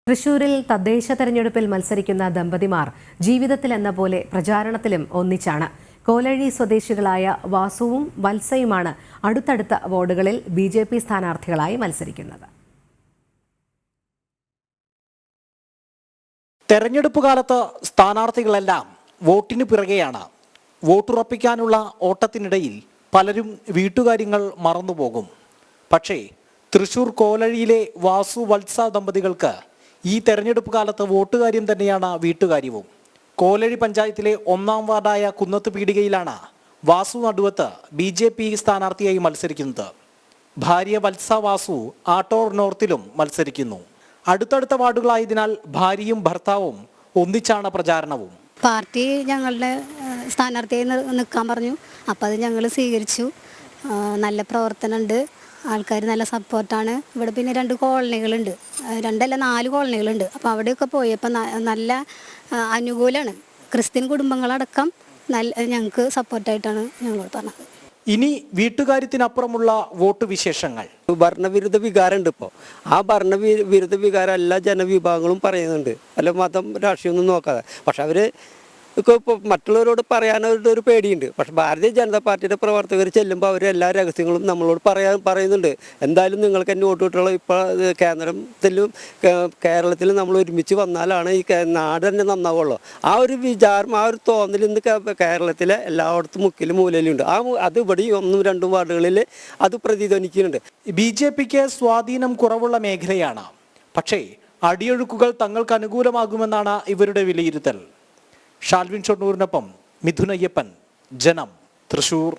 തൃശൂരിൽ തദ്ദേശ തെരഞ്ഞെടുപ്പിൽ മത്സരിക്കുന്ന ദമ്പതിമാർ ജീവിതത്തിൽ എന്ന പോലെ പ്രചാരണത്തിലും ഒന്നിച്ചാണ്. കോലഴി സ്വദേശികളായ വാസുവും വത്സയുമാണ് അടുത്തടുത്ത വാർഡുകളിൽ ബിജെപി സ്ഥാനാർത്ഥികളായി മത്സരിക്കുന്നത്. തെരഞ്ഞെടുപ്പ് കാലത്ത് സ്ഥാനാർത്ഥികളെല്ലാം വോട്ടിന് പിറകെയാണ്. വോട്ടുറപ്പിക്കാനുള്ള ഓട്ടത്തിനിടയിൽ പലരും വീട്ടുകാര്യങ്ങൾ മറന്നുപോകും. പക്ഷേ തൃശൂർ കോലഴിയിലെ വാസു വത്സ ദമ്പതികൾക്ക് ഈ തെരഞ്ഞെടുപ്പ് കാലത്ത് വോട്ടുകാര്യം തന്നെയാണ് വീട്ടുകാര്യവും. കോലഴി പഞ്ചായത്തിലെ 1-ാം വാർഡായ കുന്നത്ത് പീടികയിലാണ് വാസു നടുവത്ത് BJP സ്ഥാനാർത്ഥിയായി മത്സരിക്കുന്നത്. ഭാര്യ വത്സ വാസു ആട്ടോർ നോർത്തിലും മത്സരിക്കുന്നു. അടുത്തടുത്ത വാർഡുകളായതിനാൽ ഭാര്യയും ഭർത്താവും ഒന്നിച്ചാണ് പ്രചാരണവും. പാർട്ടി ഞങ്ങളുടെ സ്ഥാനാർത്ഥിയായി നിൽക്കാൻ പറഞ്ഞു. അപ്പോൾ അത് ഞങ്ങൾ സ്വീകരിച്ചു. നല്ല പ്രവർത്തനമുണ്ട്, ആൾക്കാർ നല്ല സപ്പോർട്ടാണ്. ഇവിടെ പിന്നെ 2 കോളനികളുണ്ട്, 4 കോളനികളുണ്ട്. അപ്പോൾ അവിടെയൊക്കെ പോയപ്പോൾ നല്ല അനുകൂലമാണ്. ക്രിസ്ത്യൻ കുടുംബങ്ങളടക്കം ഞങ്ങൾക്ക് സപ്പോർട്ടായിട്ടാണ് ഞങ്ങൾ പറഞ്ഞത്. ഇനി വീട്ടുകാര്യത്തിനപ്പുറമുള്ള വോട്ട് വിശേഷങ്ങൾ. ഭരണവിരുദ്ധ വികാരമുണ്ട്. ഇപ്പോൾ ആ ഭരണവിരുദ്ധ വികാരം എല്ലാ ജനവിഭാഗങ്ങളും പറയുന്നുണ്ട്, അല്ല മതം രാഷ്ട്രീയമൊന്നും നോക്കാതെ. പക്ഷെ അവർ ഇപ്പോൾ മറ്റുള്ളവരോട് പറയാനൊരു പേടിയുണ്ട്. പക്ഷെ ഭാരതീയ ജനതാ പാർട്ടിയുടെ പ്രവർത്തകർ ചെല്ലുമ്പോൾ അവർ എല്ലാ രഹസ്യങ്ങളും നമ്മളോട് പറയുന്നുണ്ട്. എന്തായാലും നിങ്ങൾക്ക് എന്നെ വോട്ട് കിട്ടുള്ളൂ. ഇപ്പോൾ കേന്ദ്രത്തിലും കേരളത്തിലും നമ്മൾ ഒരുമിച്ച് വന്നാലാണ് ഈ നാട് തന്നെ നന്നാവുള്ളൂ. ആ ഒരു വിചാരം, ആ ഒരു തോന്നൽ ഇന്ന് കേരളത്തിലെ എല്ലായിടത്തും മുക്കിലും മൂലയിലുണ്ട്. അത് ഇവിടെ 1-2 വാർഡുകളിൽ അത് പ്രതിധ്വനിക്കുന്നുണ്ട്. BJPക്ക് സ്വാധീനം കുറവുള്ള മേഖലയാണ്. പക്ഷേ അടിയൊഴുക്കുകൾ തങ്ങൾക്ക് അനുകൂലമാകുമെന്നാണ് ഇവരുടെ വിലയിരുത്തൽ. ഷാൽവിൻ ഷൊർണൂരിനൊപ്പം മിഥുൻ അയ്യപ്പൻ, ജനം, തൃശൂർ.